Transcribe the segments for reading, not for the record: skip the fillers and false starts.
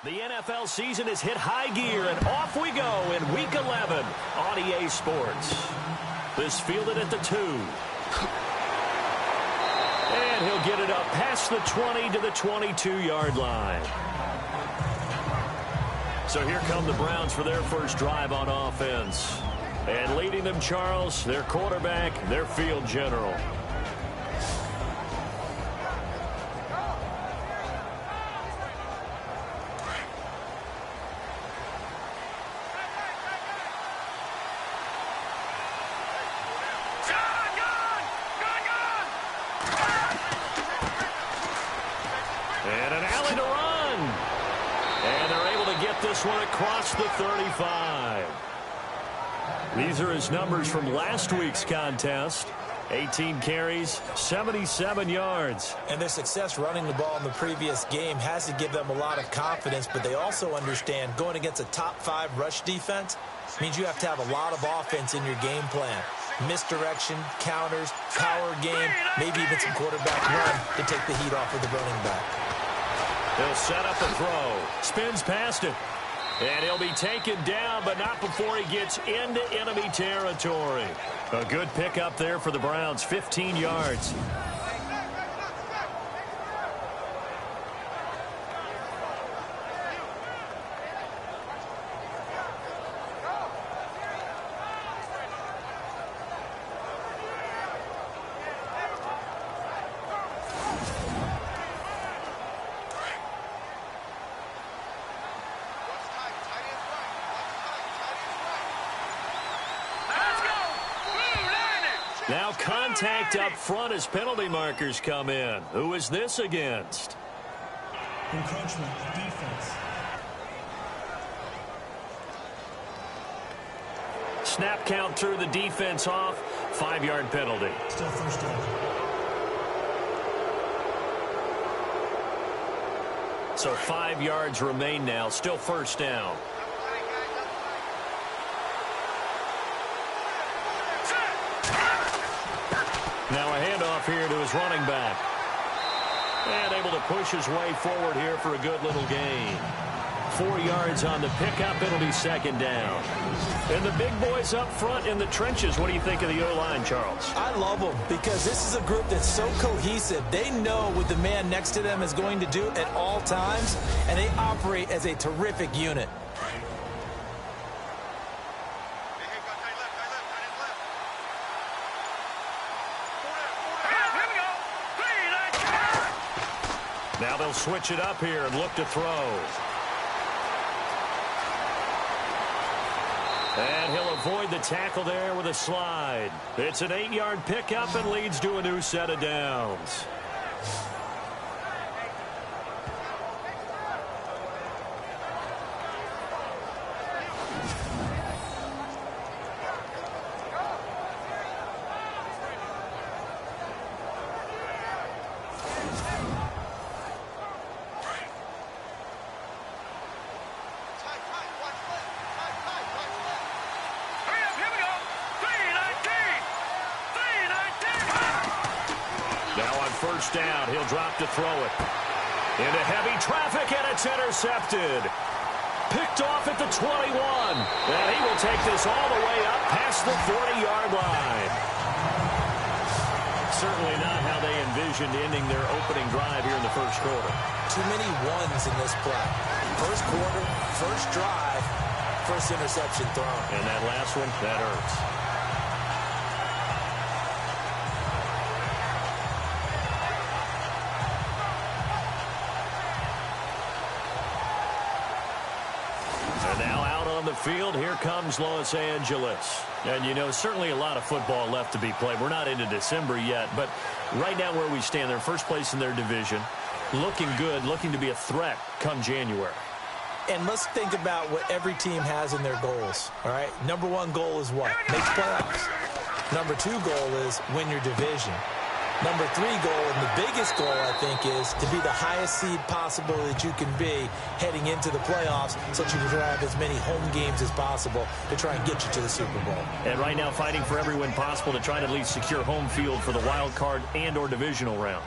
The NFL season has hit high gear, and off we go in Week 11 on EA Sports. This fielded at the 2. And he'll get it up past the 20 to the 22-yard line. So here come the Browns for their first drive on offense. And leading them, Charles, their quarterback, their field general. And an alley to run. And they're able to get this one across the 35. These are his numbers from last week's contest. 18 carries, 77 yards. And their success running the ball in the previous game has to give them a lot of confidence, but they also understand going against a top 5 rush defense means you have to have a lot of offense in your game plan. Misdirection, counters, power game, maybe even some quarterback run to take the heat off of the running back. He'll set up a throw. Spins past it. And he'll be taken down, but not before he gets into enemy territory. A good pickup there for the Browns, 15 yards. Now contact up front as penalty markers come in. Who is this against? Encroachment defense. Snap count through the defense off. 5-yard penalty. Still first down. So 5 yards remain now. Still first down. Now a handoff here to his running back. And able to push his way forward here for a good little gain. 4 yards on the pickup. It'll be second down. And the big boys up front in the trenches. What do you think of the O-line, Charles? I love them because this is a group that's so cohesive. They know what the man next to them is going to do at all times, and they operate as a terrific unit. Now they'll switch it up here and look to throw. And he'll avoid the tackle there with a slide. It's an 8-yard pickup and leads to a new set of downs. First down, he'll drop to throw it. Into heavy traffic, and it's intercepted. Picked off at the 21. And he will take this all the way up past the 40-yard line. Certainly not how they envisioned ending their opening drive here in the first quarter. Too many ones in this play. First quarter, first drive, first interception thrown. And that last one, that hurts. The field, here comes Los Angeles. And, you know, certainly a lot of football left to be played. We're not into December yet, but right now where we stand, they're first place in their division. Looking good, looking to be a threat come January. And let's think about what every team has in their goals, all right? Number 1 goal is what? Make playoffs. Number 2 goal is win your division. Number 3 goal, and the biggest goal, I think, is to be the highest seed possible that you can be heading into the playoffs so that you can have as many home games as possible to try and get you to the Super Bowl. And right now fighting for every win possible to try to at least secure home field for the wild card and or divisional round.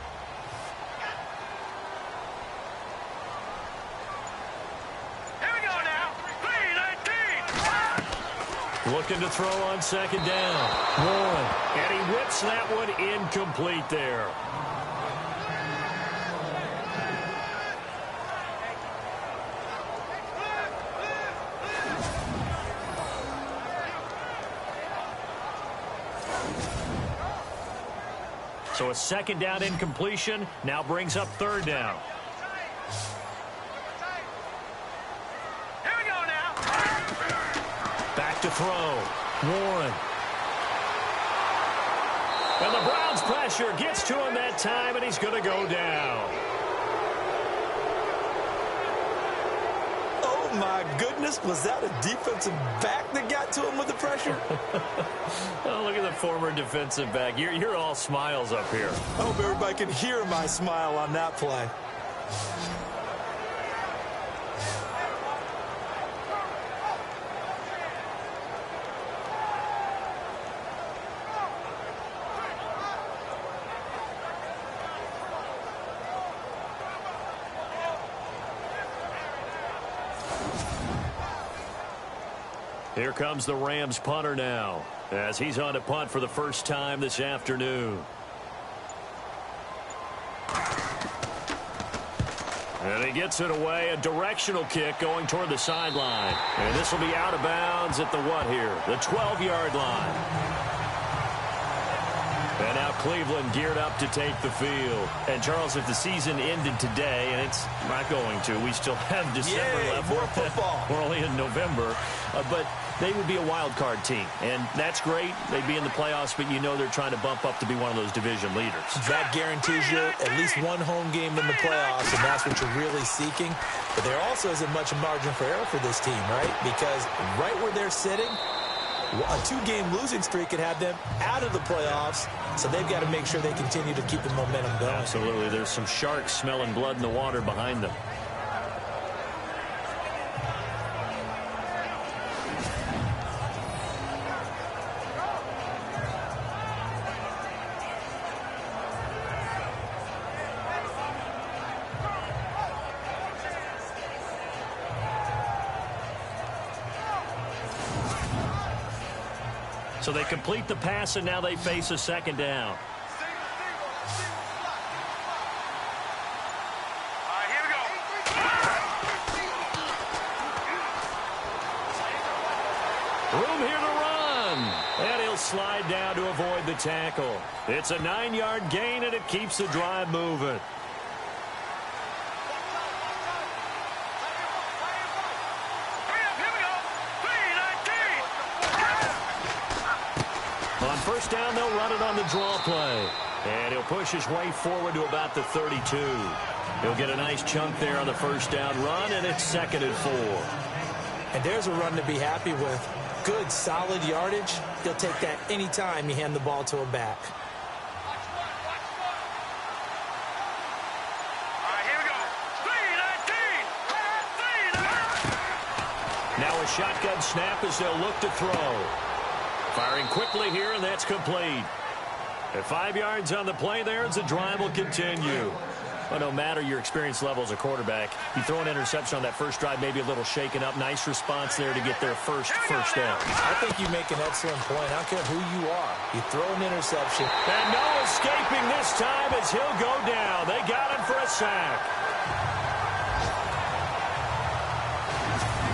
Looking to throw on second down. Warren. And he whips that one incomplete there. So a second down incompletion now brings up third down. Here we go now. Back to throw. Warren. And the Browns pressure gets to him that time, and he's going to go down. Oh, my goodness. Was that a defensive back that got to him with the pressure? Oh, look at the former defensive back. You're all smiles up here. I hope everybody can hear my smile on that play. Here comes the Rams punter now, as he's on to punt for the first time this afternoon. And he gets it away, a directional kick going toward the sideline. And this will be out of bounds at the what here? The 12-yard line. And now Cleveland geared up to take the field. And, Charles, if the season ended today, and it's not going to, we still have December left. More football. We're only in November. But they would be a wild card team. And that's great. They'd be in the playoffs, but you know they're trying to bump up to be one of those division leaders. That guarantees you at least one home game in the playoffs, and that's what you're really seeking. But there also isn't much margin for error for this team, right? Because right where they're sitting, a two-game losing streak could have them out of the playoffs, so they've got to make sure they continue to keep the momentum going. Absolutely. There's some sharks smelling blood in the water behind them. So they complete the pass, and now they face a second down. Here we go. Room here to run. And he'll slide down to avoid the tackle. It's a 9-yard gain, and it keeps the drive moving. First down, they'll run it on the draw play. And he'll push his way forward to about the 32. He'll get a nice chunk there on the first down run, and it's 2nd and 4. And there's a run to be happy with. Good, solid yardage. He'll take that anytime you hand the ball to him back. Here we go. 3-19. Now a shotgun snap as they'll look to throw. Firing quickly here, and that's complete. At 5 yards on the play there, as the drive will continue. But no matter your experience level as a quarterback, you throw an interception on that first drive, maybe a little shaken up. Nice response there to get their first down. I think you make an excellent point. I don't care who you are. You throw an interception. And no escaping this time as he'll go down. They got him for a sack.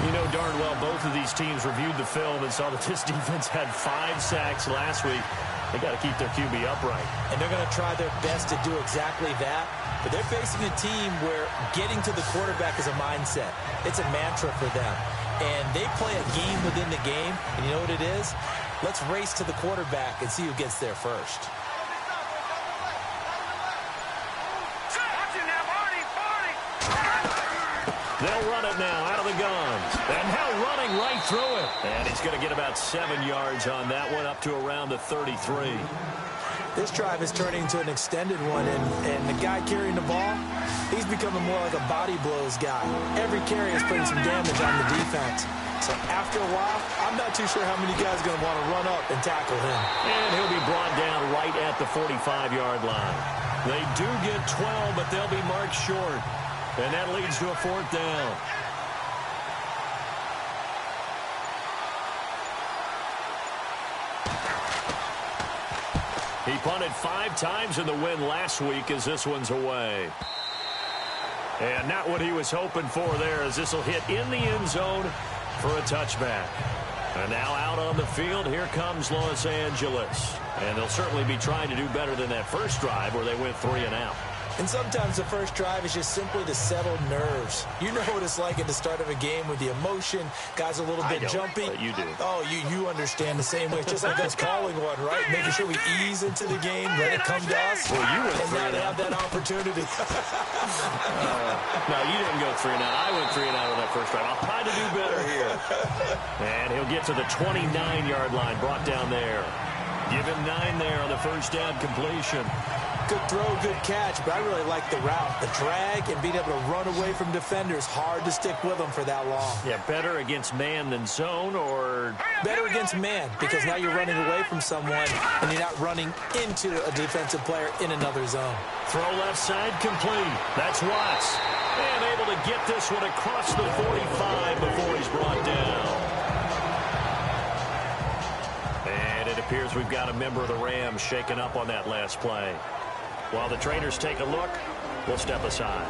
You know darn well both of these teams reviewed the film and saw that this defense had 5 sacks last week. They got to keep their QB upright. And they're going to try their best to do exactly that. But they're facing a team where getting to the quarterback is a mindset. It's a mantra for them. And they play a game within the game. And you know what it is? Let's race to the quarterback and see who gets there first. They'll run it now out of the guns. And now running right through it. And he's going to get about 7 yards on that one, up to around the 33. This drive is turning into an extended one, and the guy carrying the ball, he's becoming more like a body blows guy. Every carry is putting some damage on the defense. So after a while, I'm not too sure how many guys are going to want to run up and tackle him. And he'll be brought down right at the 45-yard line. They do get 12, but they'll be marked short. And that leads to a 4th down. He punted 5 times in the win last week as this one's away. And not what he was hoping for there, as this will hit in the end zone for a touchback. And now out on the field, here comes Los Angeles. And they'll certainly be trying to do better than that first drive where they went 3 and out. And sometimes the first drive is just simply to settle nerves. You know what it's like at the start of a game with the emotion. Guys a little bit jumpy. You do. Oh, you understand the same way. It's just like us calling one, right? Making sure we ease into the game, let it come to us. Well, you went and 3 now and they out. have that opportunity. No, you didn't go 3 and out. I went 3 and out on that first drive. I'll try to do better here. And he'll get to the 29-yard line, brought down there. Give him 9 there on the first down completion. Good throw, good catch, but I really like the route. The drag and being able to run away from defenders. Hard to stick with them for that long. Yeah, better against man than zone, or better against man, because now you're running away from someone and you're not running into a defensive player in another zone. Throw left side complete. That's Watts. And able to get this one across the 45 before he's brought down. And it appears we've got a member of the Rams shaken up on that last play. While the trainers take a look, we'll step aside.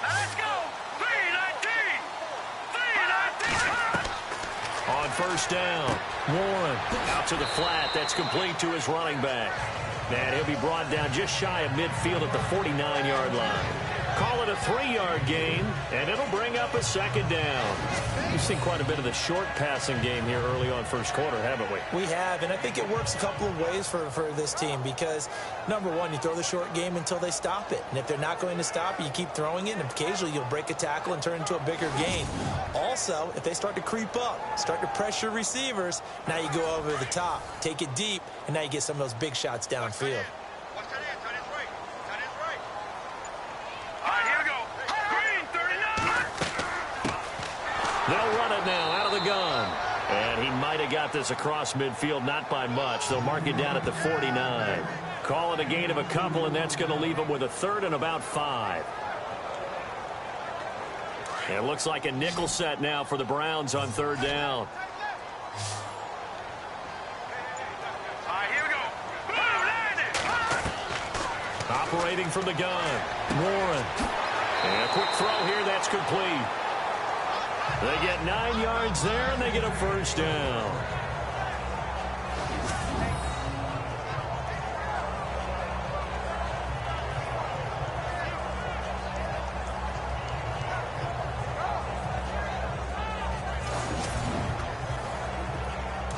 Let's go. 319. 319. On first down, Warren out to the flat. That's complete to his running back. And he'll be brought down just shy of midfield at the 49-yard line. Call it a 3-yard gain, and it'll bring up a second down. We've seen quite a bit of the short passing game here early on first quarter, haven't we? We have, and I think it works a couple of ways for this team because, number one, you throw the short game until they stop it. And if they're not going to stop it, you keep throwing it, and occasionally you'll break a tackle and turn it into a bigger gain. Also, if they start to creep up, start to pressure receivers, now you go over the top, take it deep, and now you get some of those big shots downfield. They'll run it now out of the gun. And he might have got this across midfield, not by much. They'll mark it down at the 49. Call it a gain of a couple, and that's going to leave them with a 3rd and about 5. And it looks like a nickel set now for the Browns on 3rd down. Here we go. Operating from the gun, Warren. And a quick throw here, that's complete. They get 9 yards there, and they get a first down.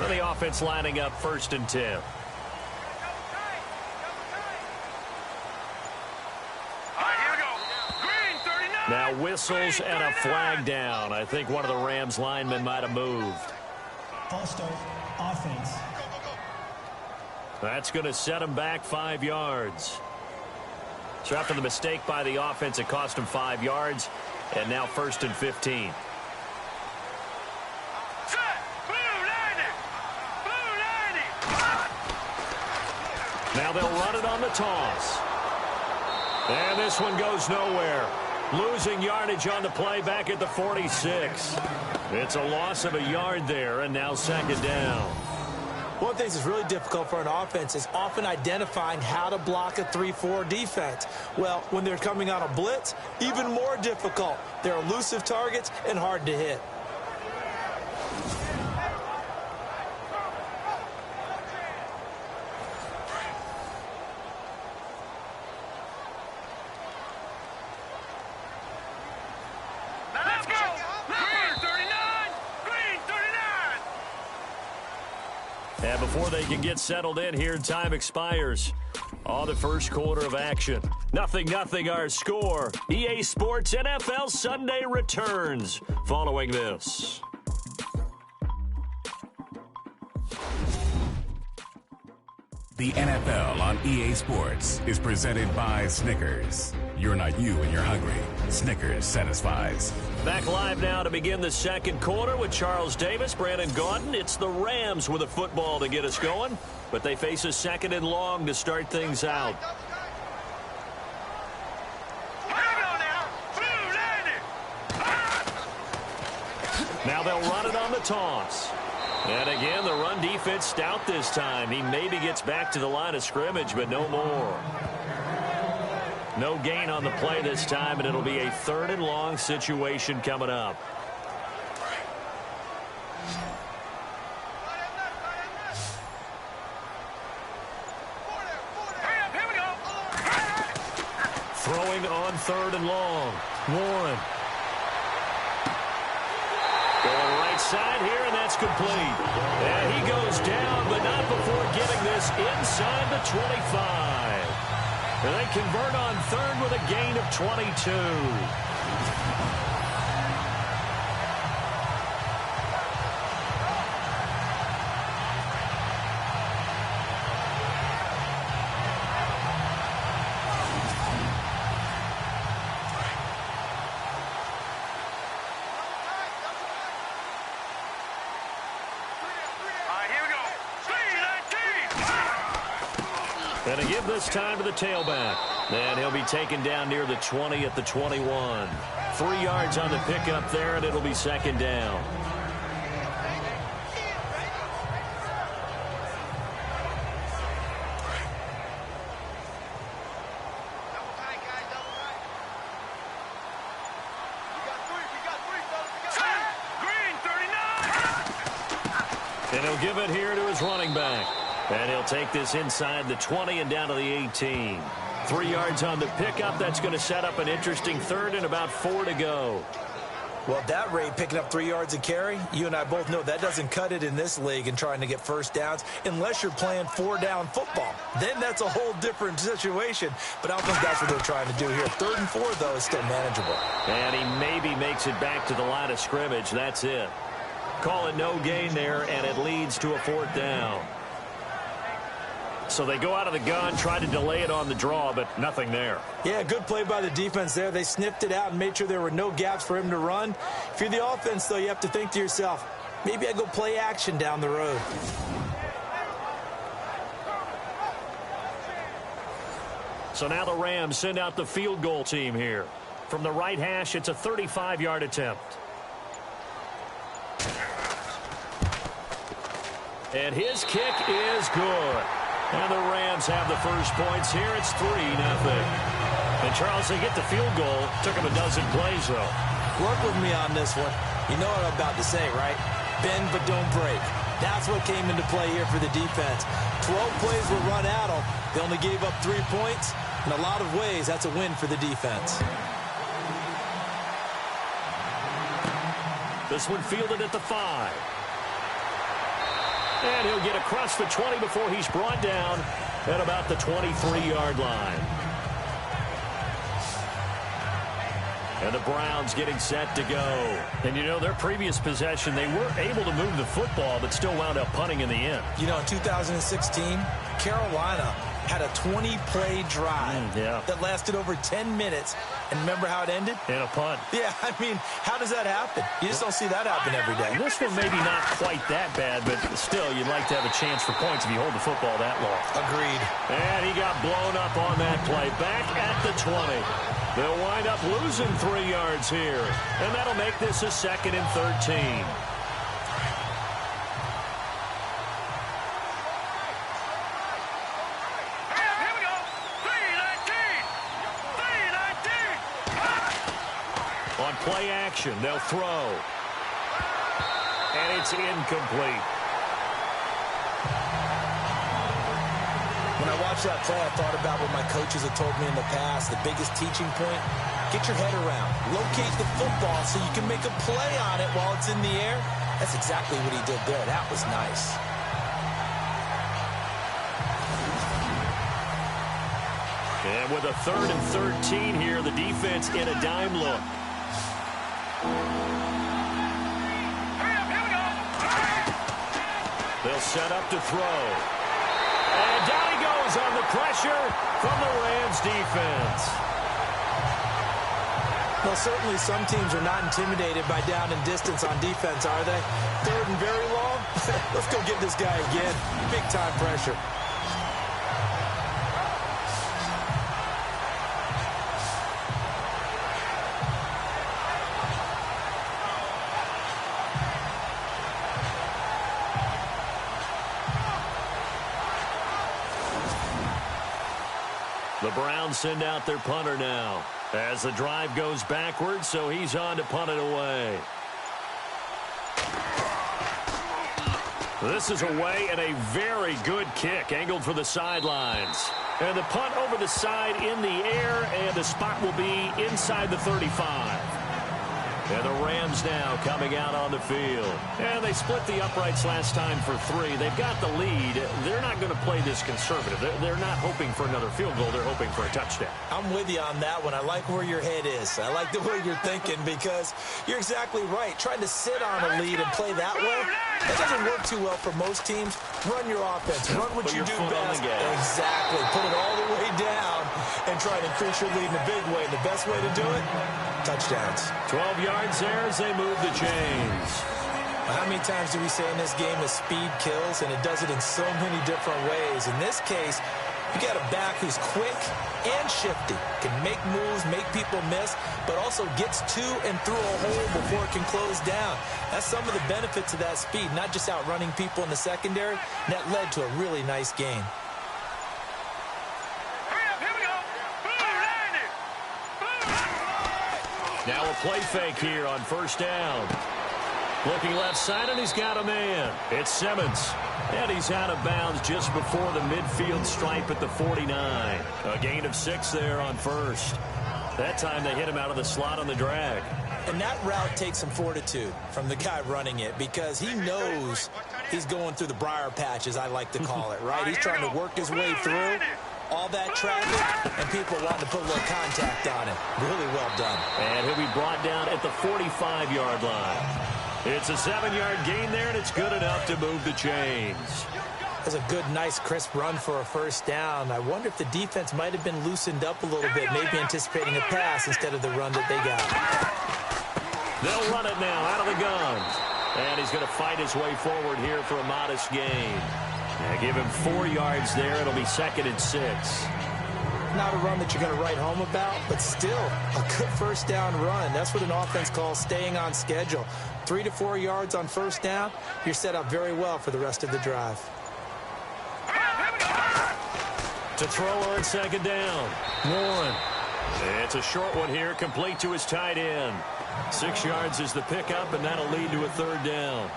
And the offense lining up 1st and 10. Now whistles and a flag down. I think one of the Rams linemen might have moved. False start, offense. That's going to set him back 5 yards. So after the mistake by the offense, it cost him 5 yards. And now 1st and 15. Now they'll run it on the toss. And this one goes nowhere. Losing yardage on the play back at the 46. It's a loss of a yard there, and now 2nd down. One of the things that's really difficult for an offense is often identifying how to block a 3-4 defense. Well, when they're coming on a blitz, even more difficult. They're elusive targets and hard to hit. And before they can get settled in here, time expires on the first quarter of action. 0-0 our score. EA Sports NFL Sunday returns following this. The NFL on EA Sports is presented by Snickers. You're not you when you're hungry. Snickers satisfies. Back live now to begin the second quarter with Charles Davis, Brandon Gaudin. It's the Rams with a football to get us going, but they face a second and long to start things out. Now they'll run it on the toss. And again, the run defense stout this time. He maybe gets back to the line of scrimmage, but no more. No gain on the play this time, and it'll be a third and long situation coming up. Throwing on third and long. Warren. Going right side here, and that's complete. And he goes down, but not before getting this inside the 25. And they convert on third with a gain of 22. And a give this time to the tailback. And he'll be taken down near the 20 at the 21. 3 yards on the pickup there, and it'll be second down. And he'll give it here to his running back. And he'll take this inside the 20 and down to the 18. 3 yards on the pickup. That's going to set up an interesting third and about 4 to go. Well, at that rate, picking up 3 yards a carry, you and I both know that doesn't cut it in this league and trying to get first downs unless you're playing 4-down football. Then that's a whole different situation. But I don't think that's what they're trying to do here. 3rd and 4, though, is still manageable. And he maybe makes it back to the line of scrimmage. That's it. Call it no gain there, and it leads to a 4th down. So they go out of the gun, try to delay it on the draw, but nothing there. Yeah, good play by the defense there. They sniffed it out and made sure there were no gaps for him to run. If you're the offense, though, you have to think to yourself, maybe I go play action down the road. So now the Rams send out the field goal team here. From the right hash, it's a 35-yard attempt. And his kick is good. And the Rams have the first points here. It's 3-0. And Charles, they get the field goal. Took him a dozen plays, though. Work with me on this one. You know what I'm about to say, right? Bend but don't break. That's what came into play here for the defense. 12 plays were run at them. They only gave up 3 points. In a lot of ways, that's a win for the defense. This one fielded at the 5. And he'll get across the 20 before he's brought down at about the 23-yard line. And the Browns getting set to go. And, you know, their previous possession, they were able to move the football, but still wound up punting in the end. You know, in 2016, Carolina had a 20-play drive that lasted over 10 minutes. And remember how it ended? In a punt. Yeah, I mean, how does that happen? You just don't see that happen every day. This one maybe not quite that bad, but still, you'd like to have a chance for points if you hold the football that long. Agreed. And he got blown up on that play. Back at the 20. They'll wind up losing 3 yards here. And that'll make this a 2nd and 13. On play action, they'll throw. And it's incomplete. When I watched that play, I thought about what my coaches have told me in the past. The biggest teaching point, get your head around. Locate the football so you can make a play on it while it's in the air. That's exactly what he did there. That was nice. And with a 3rd and 13 here, the defense in a dime look. They'll set up to throw. And down he goes on the pressure from the Rams defense. Well, certainly some teams are not intimidated by down and distance on defense, are they? Third and very long? Let's go get this guy again. Big-time pressure. The Browns send out their punter now as the drive goes backwards, so he's on to punt it away. This is away and a very good kick angled for the sidelines. And the punt over the side in the air, and the spot will be inside the 35. And the Rams now coming out on the field. And they split the uprights last time for 3. They've got the lead. They're not going to play this conservative. They're not hoping for another field goal. They're hoping for a touchdown. I'm with you on that one. I like where your head is. I like the way you're thinking because you're exactly right. Trying to sit on a lead and play that way, that doesn't work too well for most teams. Run your offense. Run what you do best. Exactly. Put it all the way down and try to increase your lead in a big way. And the best way to do it, touchdowns. 12 yards there as they move the chains. How many times do we say in this game that speed kills, and it does it in so many different ways? In this case, you got a back who's quick and shifty, can make moves, make people miss, but also gets to and through a hole before it can close down. That's some of the benefits of that speed, not just outrunning people in the secondary. That led to a really nice game. Now a play fake here on first down. Looking left side, and he's got a man. It's Simmons. And he's out of bounds just before the midfield stripe at the 49. A gain of 6 there on first. That time they hit him out of the slot on the drag. And that route takes some fortitude from the guy running it because he knows he's going through the briar patch, as I like to call it, right? He's trying to work his way through all that traffic, and people want to put a little contact on it. Really well done. And he'll be brought down at the 45-yard line. It's a 7-yard gain there, and it's good enough to move the chains. That's a good, nice, crisp run for a first down. I wonder if the defense might have been loosened up a little bit, maybe anticipating a pass instead of the run that they got. They'll run it now out of the gun. And he's going to fight his way forward here for a modest gain. Now give him 4 yards there. It'll be 2nd and 6. Not a run that you're going to write home about, but still a good first down run. That's what an offense calls staying on schedule. 3 to 4 yards on first down, you're set up very well for the rest of the drive. To throw on 2nd down. Warren. It's a short one here, complete to his tight end. 6 yards is the pickup, and that'll lead to a 3rd down.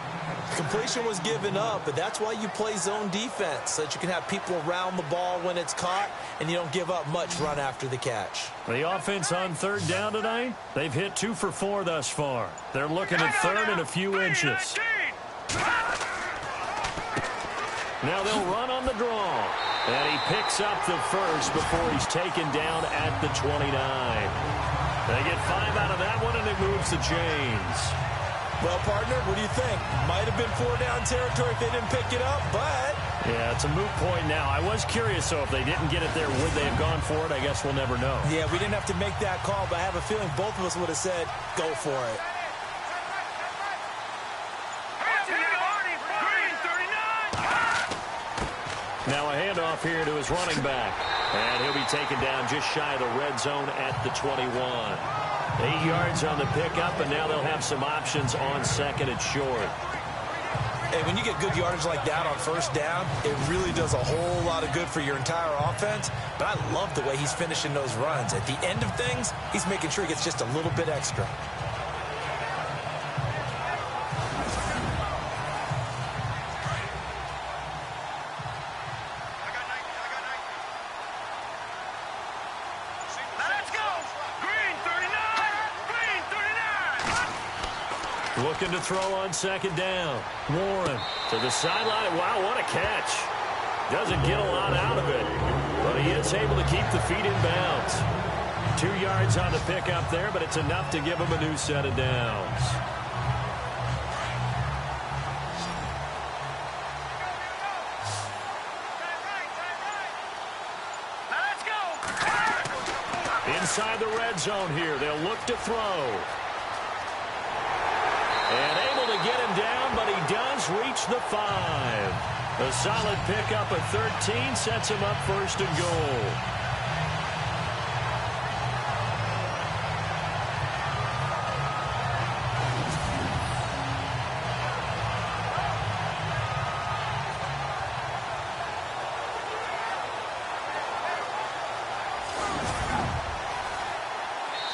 Completion was given up, but that's why you play zone defense, so that you can have people around the ball when it's caught, and you don't give up much run after the catch. The offense on 3rd down tonight, they've hit 2 for 4 thus far. They're looking at 3rd and a few inches. Now they'll run on the draw. And he picks up the first before he's taken down at the 29. They get 5 out of that one, and it moves the chains. Well, partner, what do you think? Might have been 4-down territory if they didn't pick it up, but... Yeah, it's a moot point now. I was curious, so if they didn't get it there, would they have gone for it? I guess we'll never know. Yeah, we didn't have to make that call, but I have a feeling both of us would have said, go for it. Now a handoff here to his running back. And he'll be taken down just shy of the red zone at the 21. 8 yards on the pickup, and now they'll have some options on 2nd and short. Hey, when you get good yardage like that on first down, it really does a whole lot of good for your entire offense. But I love the way he's finishing those runs. At the end of things, he's making sure he gets just a little bit extra. Looking to throw on 2nd down. Warren to the sideline. Wow, what a catch. Doesn't get a lot out of it, but he is able to keep the feet in bounds. 2 yards on the pickup there, but it's enough to give him a new set of downs. inside the red zone here. They'll look to throw. And able to get him down, but he does reach the 5. A solid pickup of 13 sets him up first and goal.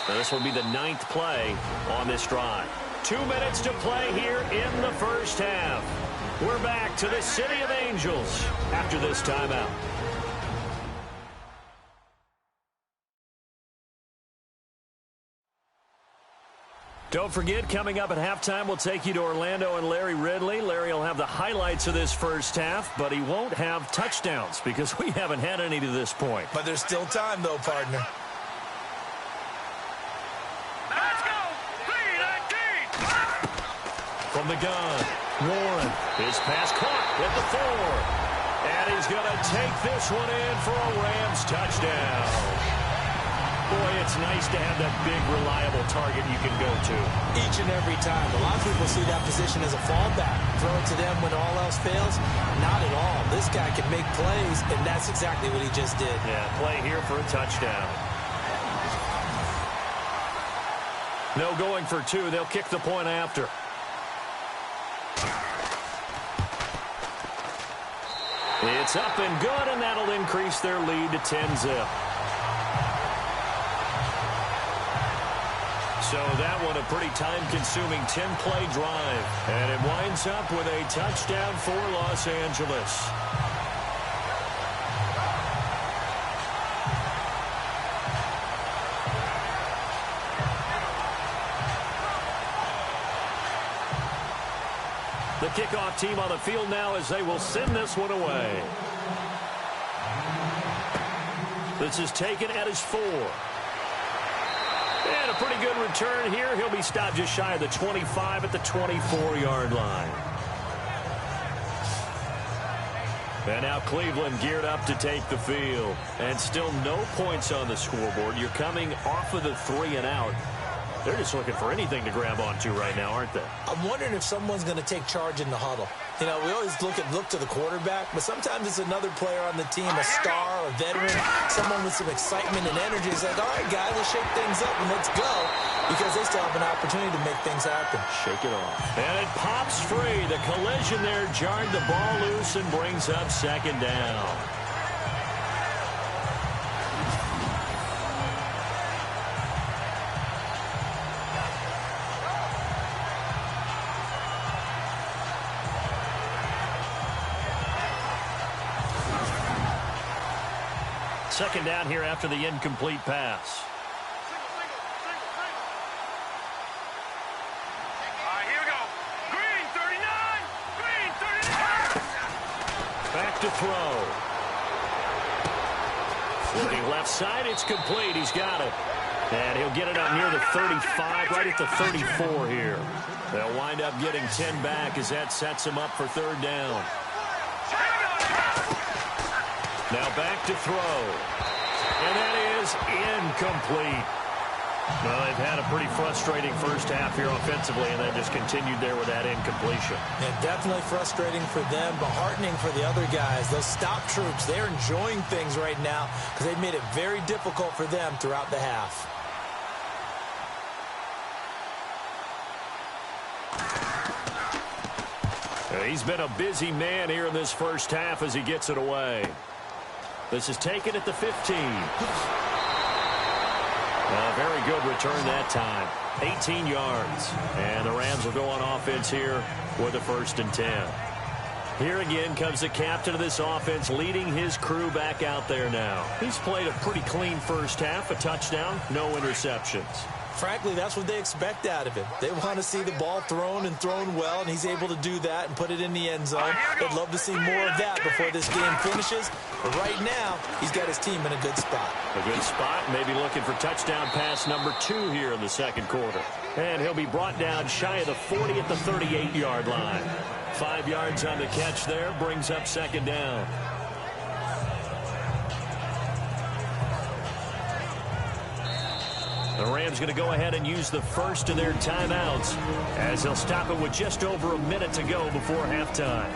This will be the 9th play on this drive. 2 minutes to play here in the first half. We're back to the City of Angels after this timeout. Don't forget, coming up at halftime, we'll take you to Orlando and Larry Ridley. Larry will have the highlights of this first half, but he won't have touchdowns because we haven't had any to this point. But there's still time, though, partner. Let's go! 3-19! From the gun, Warren. His pass caught at the 4. And he's going to take this one in for a Rams touchdown. Boy, it's nice to have that big, reliable target you can go to. Each and every time. A lot of people see that position as a fallback. Throw it to them when all else fails. Not at all. This guy can make plays, and that's exactly what he just did. Yeah, play here for a touchdown. No going for 2. They'll kick the point after. It's up and good, and that'll increase their lead to 10-zip. So that one a pretty time-consuming 10-play drive. And it winds up with a touchdown for Los Angeles. The kickoff team on the field now as they will send this one away. This is taken at his 4. And a pretty good return here. He'll be stopped just shy of the 25 at the 24-yard line. And now Cleveland geared up to take the field. And still no points on the scoreboard. You're coming off of the 3 and out. They're just looking for anything to grab onto right now, aren't they? I'm wondering if someone's going to take charge in the huddle. You know, we always look to the quarterback, but sometimes it's another player on the team, a star, a veteran, someone with some excitement and energy. It's like, all right, guys, let's shake things up and let's go, because they still have an opportunity to make things happen. Shake it off. And it pops free. The collision there jarred the ball loose and brings up second down. Second down here after the incomplete pass. All right, here we go. Green 39! Green 39! Back to throw. Looking left side, it's complete. He's got it. And he'll get it up near the 35, right at the 34 here. They'll wind up getting 10 back as that sets him up for third down. Now back to throw. And that is incomplete. Well, they've had a pretty frustrating first half here offensively, and then just continued there with that incompletion. Yeah, definitely frustrating for them, but heartening for the other guys. Those stop troops, they're enjoying things right now because they've made it very difficult for them throughout the half. He's been a busy man here in this first half as he gets it away. This is taken at the 15. A very good return that time. 18 yards. And the Rams will go on offense here with a 1st and 10. Here again comes the captain of this offense leading his crew back out there now. He's played a pretty clean first half, a touchdown, no interceptions. Frankly, that's what they expect out of him. They want to see the ball thrown and thrown well, and he's able to do that and put it in the end zone. They'd love to see more of that before this game finishes. But right now, he's got his team in a good spot. A good spot, maybe looking for touchdown pass number 2 here in the second quarter. And he'll be brought down shy of the 40 at the 38-yard line. 5 yards on the catch there, brings up second down. The Rams going to go ahead and use the first of their timeouts as they'll stop it with just over a minute to go before halftime.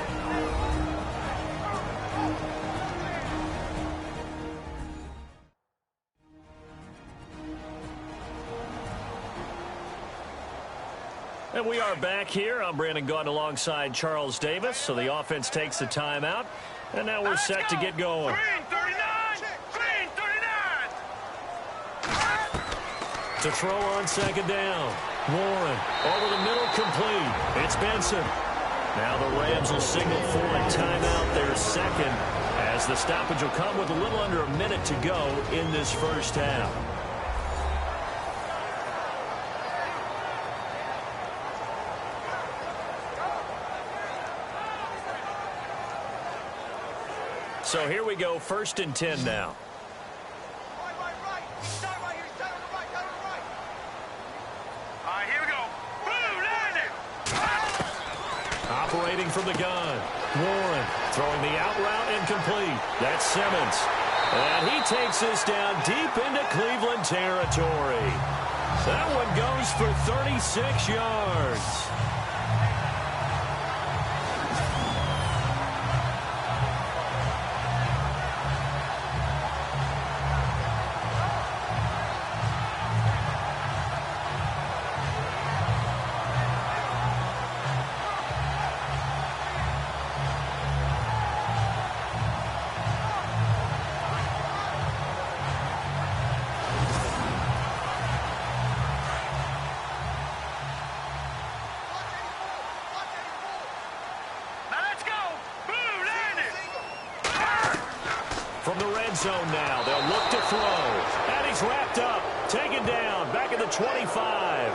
And we are back here. I'm Brandon Gaudin alongside Charles Davis. So the offense takes the timeout. And now we're set to get going. Green 39! Green 39! To throw on second down. Warren over the middle, complete. It's Benson. Now the Rams will signal for a timeout, their second, as the stoppage will come with a little under a minute to go in this first half. So here we go, 1st and 10 now. Here we go. Boom, landed. Operating from the gun. Warren throwing the out route incomplete. That's Simmons. And he takes this down deep into Cleveland territory. That one goes for 36 yards. Zone now. They'll look to throw. And he's wrapped up. Taken down. Back at the 25.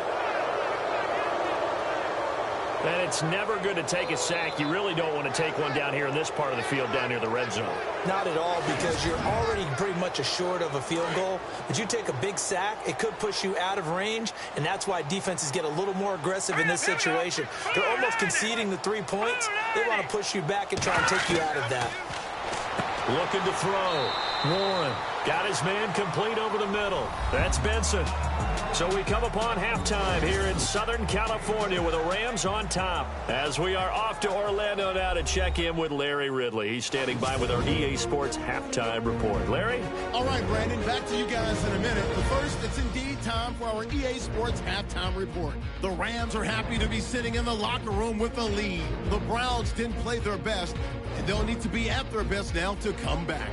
And it's never good to take a sack. You really don't want to take one down here in this part of the field down near the red zone. Not at all, because you're already pretty much assured of a field goal. But you take a big sack, it could push you out of range, and that's why defenses get a little more aggressive in this situation. They're almost conceding the 3 points. They want to push you back and try and take you out of that. Looking to throw. Warren got his man complete over the middle. That's Benson. So we come upon halftime here in Southern California with the Rams on top as we are off to Orlando now to check in with Larry Ridley. He's standing by with our EA Sports halftime report. Larry? All right, Brandon, back to you guys in a minute. But first, it's indeed time for our EA Sports halftime report. The Rams are happy to be sitting in the locker room with a lead. The Browns didn't play their best, and they'll need to be at their best now to come back.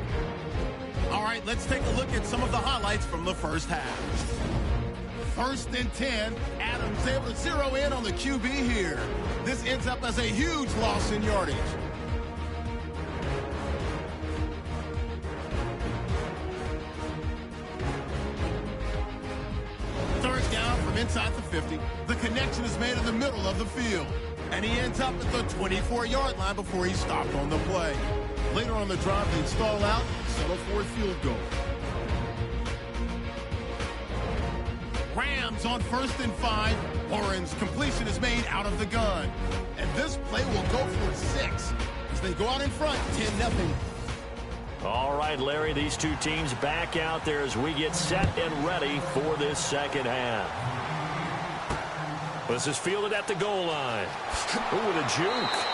All right, let's take a look at some of the highlights from the first half. 1st and 10, Adams able to zero in on the QB here. This ends up as a huge loss in yardage. Third down from inside the 50. The connection is made in the middle of the field. And he ends up at the 24-yard line before he stopped on the play. Later on the drive, they stall out, settle for a field goal. Rams on 1st and 5. Warren's completion is made out of the gun. And this play will go for 6 as they go out in front, 10-0. All right, Larry, these two teams back out there as we get set and ready for this second half. This is fielded at the goal line. Ooh, with a juke.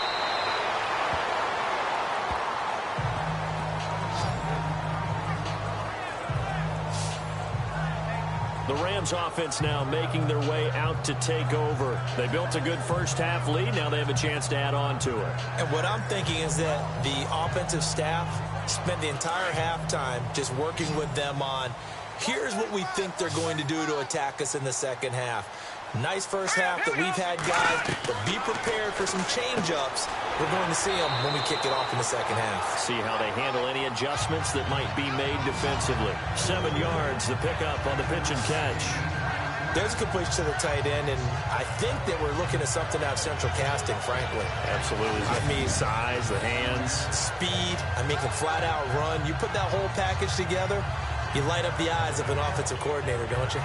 The Rams offense now making their way out to take over. They built a good first half lead. Now they have a chance to add on to it. And what I'm thinking is that the offensive staff spent the entire halftime just working with them on, here's what we think they're going to do to attack us in the second half. Nice first half that we've had, guys, but be prepared for some change-ups. We're going to see them when we kick it off in the second half. See how they handle any adjustments that might be made defensively. 7 yards, the pickup on the pitch and catch. There's a completion to the tight end, and I think that we're looking at something out of central casting, frankly. Absolutely. I mean, size, the hands. Speed, I mean, can flat-out run. You put that whole package together, you light up the eyes of an offensive coordinator, don't you?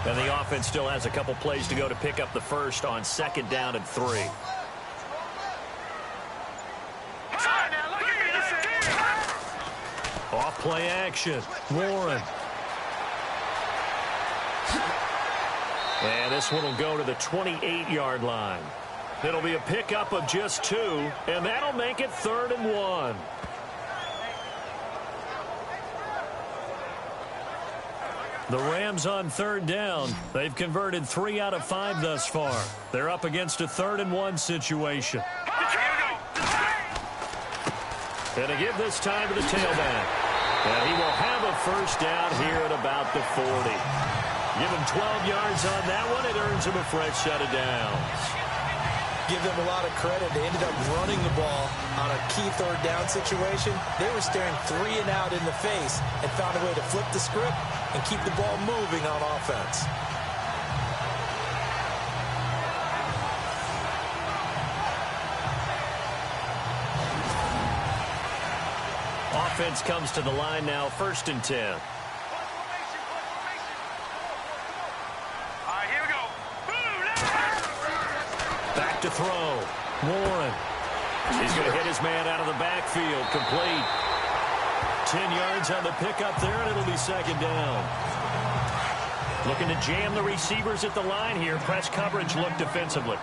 And the offense still has a couple plays to go to pick up the first on 2nd down and 3. Now, play action. Warren. And this one will go to the 28-yard line. It'll be a pickup of just 2, and that'll make it 3rd and 1. The Rams on 3rd down. They've converted 3 out of 5 thus far. They're up against a 3rd and 1 situation. And to give this time to the tailback. And he will have a first down here at about the 40. Give him 12 yards on that one. It earns him a fresh set of downs. Give them a lot of credit. They ended up running the ball on a key 3rd down situation. They were staring 3 and out in the face and found a way to flip the script and keep the ball moving on offense. Offense comes to the line now, 1st and 10. Back to throw. Warren. He's going to hit his man out of the backfield. Complete. 10 yards on the pickup there, and it'll be 2nd down. Looking to jam the receivers at the line here. Press coverage look defensively.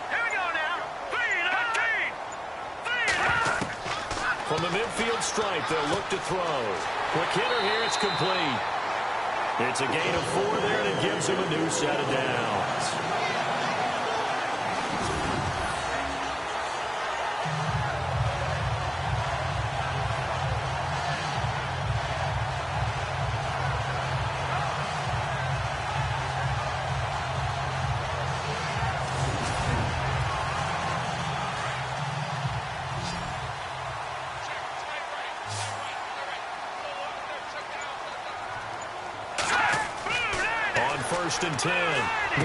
Here we go now. 3-19. From the midfield stripe, they'll look to throw. Quick hitter here. It's complete. It's a gain of 4 there, and it gives him a new set of downs. On 1st and 10,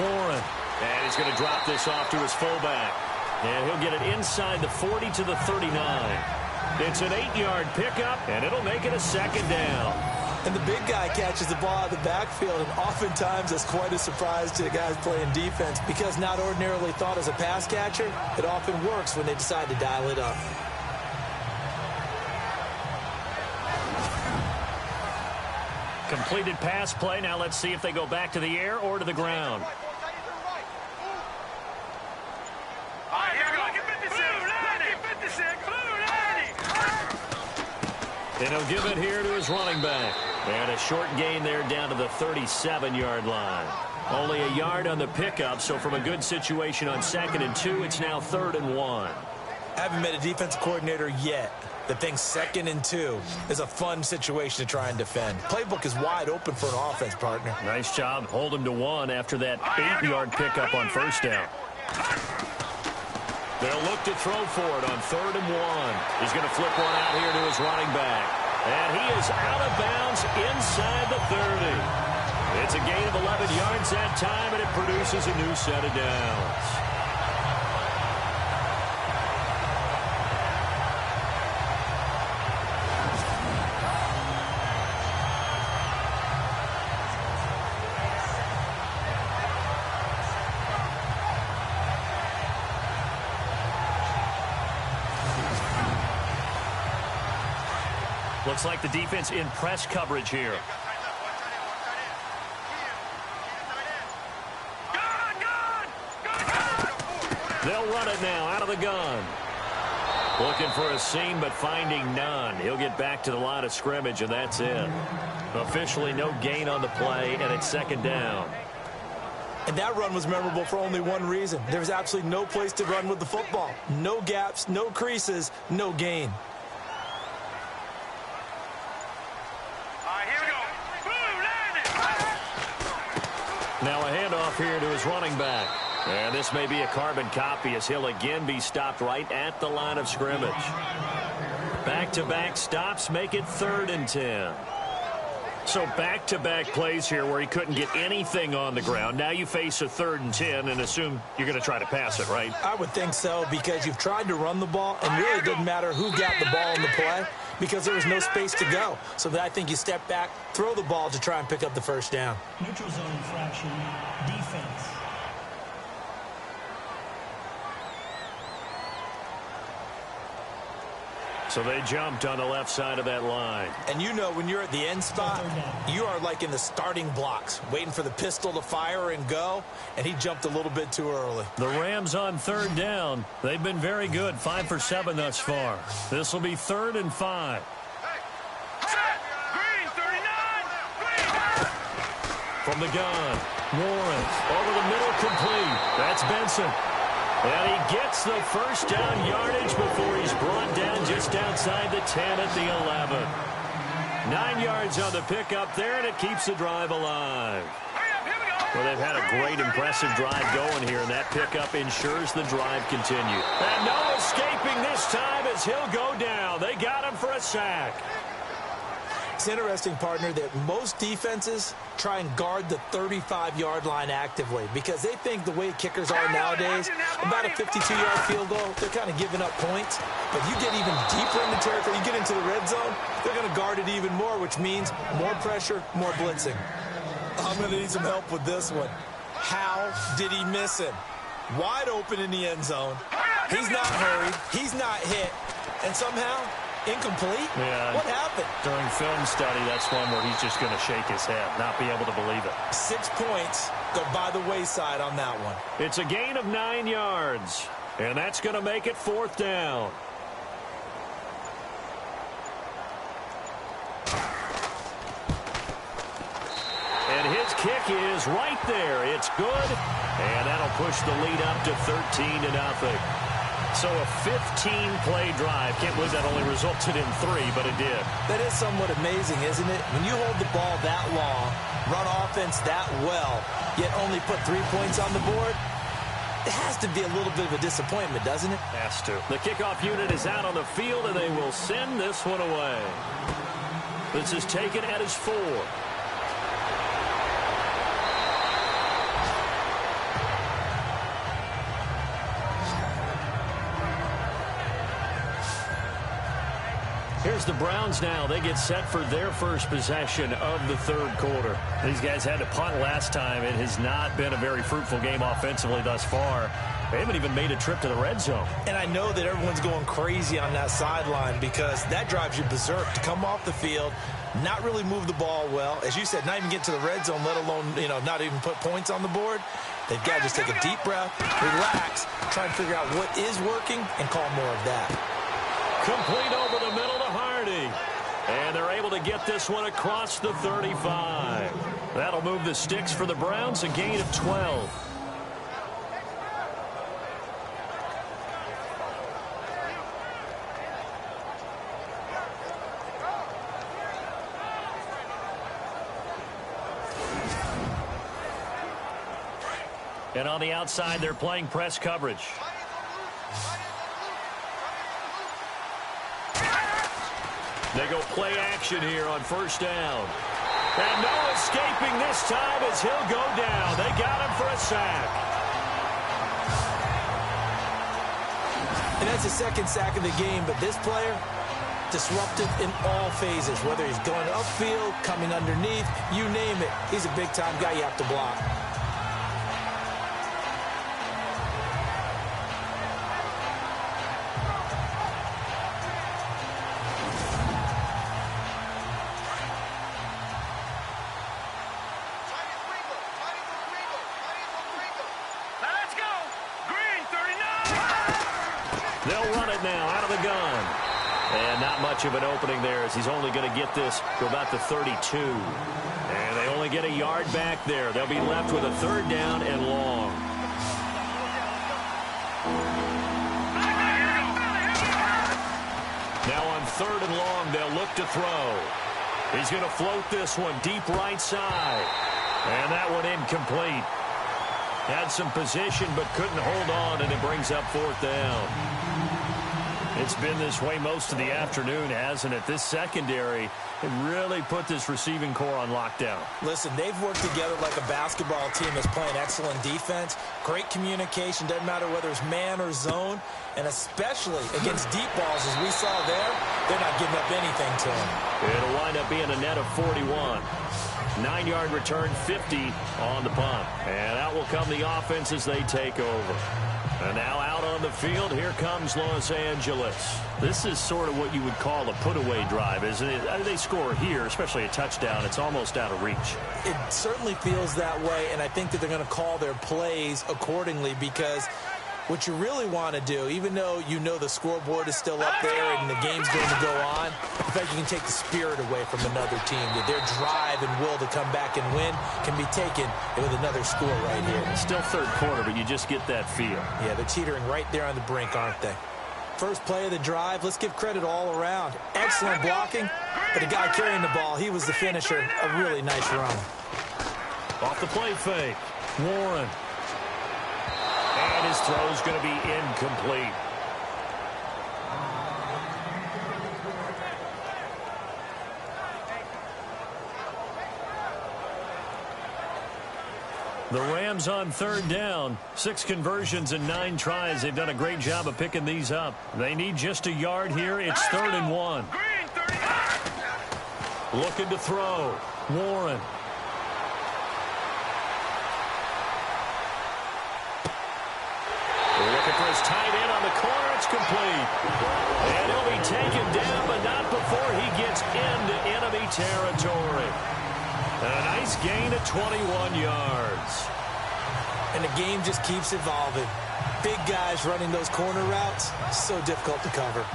Warren. And he's going to drop this off to his fullback. And he'll get it inside the 40 to the 39. It's an 8-yard pickup, and it'll make it a 2nd down. And the big guy catches the ball out of the backfield, and oftentimes that's quite a surprise to the guys playing defense because not ordinarily thought as a pass catcher, it often works when they decide to dial it up. Completed pass play. Now let's see if they go back to the air or to the ground. And he'll give it here to his running back. And a short gain there down to the 37-yard line. Only a yard on the pickup, so from a good situation on 2nd and 2, it's now 3rd and 1. Haven't met a defensive coordinator yet that thinks 2nd and 2 is a fun situation to try and defend. Playbook is wide open for an offense, partner. Nice job. Hold him to 1 after that 8-yard pickup on 1st down. They'll look to throw for it on 3rd and 1. He's going to flip one out here to his running back. And he is out of bounds inside the 30. It's a gain of 11 yards that time, and it produces a new set of downs. Looks like the defense in press coverage here. They'll run it now out of the gun. Looking for a seam, but finding none. He'll get back to the line of scrimmage, and that's it. Officially no gain on the play, and it's 2nd down. And that run was memorable for only one reason. There was absolutely no place to run with the football. No gaps, no creases, no gain. Now a handoff here to his running back. And this may be a carbon copy as he'll again be stopped right at the line of scrimmage. Back-to-back stops make it 3rd and 10. So back-to-back plays here where he couldn't get anything on the ground. Now you face a 3rd and 10 and assume you're going to try to pass it, right? I would think so because you've tried to run the ball and really didn't matter who got the ball in the play because there was no space to go. So that I think you step back, throw the ball to try and pick up the 1st down. Neutral zone infraction, defense. So they jumped on the left side of that line. And you know when you're at the end spot, you are like in the starting blocks, waiting for the pistol to fire and go, and he jumped a little bit too early. The Rams on third down. They've been very good, 5 for 7 thus far. This will be 3rd and 5. Green 39. Green. From the gun, Warren over the middle, complete. That's Benson. And he gets the first down yardage before he's brought down just outside the 10 at the 11. 9 yards on the pickup there, and it keeps the drive alive. Well, they've had a great, impressive drive going here, and that pickup ensures the drive continue. And no escaping this time as he'll go down. They got him for a sack. It's interesting, partner, that most defenses try and guard the 35-yard line actively because they think the way kickers are nowadays, about a 52-yard field goal, they're kind of giving up points. But you get even deeper in the territory, you get into the red zone, they're going to guard it even more, which means more pressure, more blitzing. I'm going to need some help with this one. How did he miss him? Wide open in the end zone. He's not hurried. He's not hit. And somehow, incomplete? Yeah. What happened? During film study, that's one where he's just going to shake his head, not be able to believe it. 6 points go by the wayside on that one. It's a gain of 9 yards, and that's going to make it 4th down. And his kick is right there. It's good, and that'll push the lead up to 13-0. So a 15-play drive. Can't believe that only resulted in 3, but it did. That is somewhat amazing, isn't it? When you hold the ball that long, run offense that well, yet only put 3 points on the board, it has to be a little bit of a disappointment, doesn't it? Has to. The kickoff unit is out on the field, and they will send this one away. This is taken at his 4. Here's the Browns now. They get set for their first possession of the 3rd quarter. These guys had to punt last time. It has not been a very fruitful game offensively thus far. They haven't even made a trip to the red zone. And I know that everyone's going crazy on that sideline because that drives you berserk to come off the field, not really move the ball well. As you said, not even get to the red zone, let alone, not even put points on the board. They've got to just take a deep breath, relax, try and figure out what is working, and call more of that. Complete over the middle to Hardy. And they're able to get this one across the 35. That'll move the sticks for the Browns, a gain of 12. And on the outside, they're playing press coverage. They go play action here on 1st down. And no escaping this time as he'll go down. They got him for a sack. And that's the 2nd sack of the game, but this player, disruptive in all phases, whether he's going upfield, coming underneath, you name it. He's a big-time guy you have to block. They'll run it now out of the gun. And not much of an opening there as he's only going to get this to about the 32. And they only get a yard back there. They'll be left with a 3rd down and long. Now on 3rd and long, they'll look to throw. He's going to float this one deep right side. And that one incomplete. Had some position but couldn't hold on, and it brings up 4th down. It's been this way most of the afternoon, hasn't it? This secondary, it really put this receiving core on lockdown. Listen, they've worked together like a basketball team that's playing excellent defense. Great communication, doesn't matter whether it's man or zone. And especially against deep balls, as we saw there, they're not giving up anything to them. It'll wind up being a net of 41. 9-yard return, 50 on the punt. And out will come the offense as they take over. And now out on the field, here comes Los Angeles. This is sort of what you would call a put-away drive, isn't it? They score here, especially a touchdown. It's almost out of reach. It certainly feels that way, and I think that they're going to call their plays accordingly, because what you really want to do, even though you know the scoreboard is still up there and the game's going to go on, in fact, you can take the spirit away from another team. Their drive and will to come back and win can be taken with another score right here. It's still third quarter, but you just get that feel. Yeah, they're teetering right there on the brink, aren't they? First play of the drive, let's give credit all around. Excellent blocking, but the guy carrying the ball, he was the finisher. A really nice run. Off the play fake, Warren. And his throw is going to be incomplete. The Rams on third down. 6 conversions and 9 tries. They've done a great job of picking these up. They need just a yard here. It's 3rd and 1. Looking to throw. Warren. Looking for his tight end on the corner. It's complete. And he'll be taken down, but not before he gets into enemy territory. A nice gain of 21 yards. And the game just keeps evolving. Big guys running those corner routes, so difficult to cover.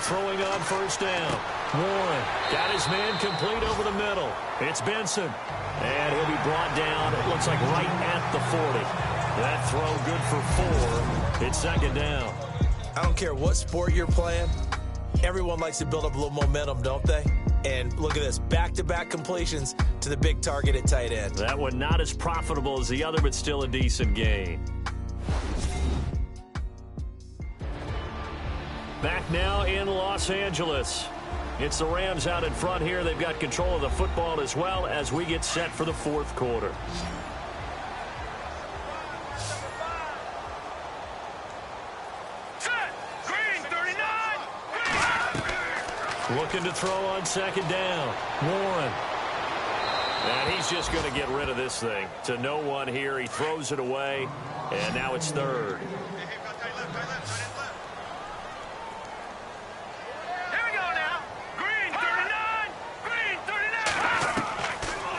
Throwing on first down. Warren got his man complete over the middle. It's Benson. And he'll be brought down, it looks like right at the 40. That throw good for 4. It's 2nd down. I don't care what sport you're playing. Everyone likes to build up a little momentum, don't they? And look at this, back-to-back completions to the big target at tight end. That one not as profitable as the other, but still a decent gain. Back now in Los Angeles. It's the Rams out in front here. They've got control of the football as well as we get set for the 4th quarter. Looking to throw on 2nd down. Warren. And he's just going to get rid of this thing to no one here. He throws it away, and now it's 3rd.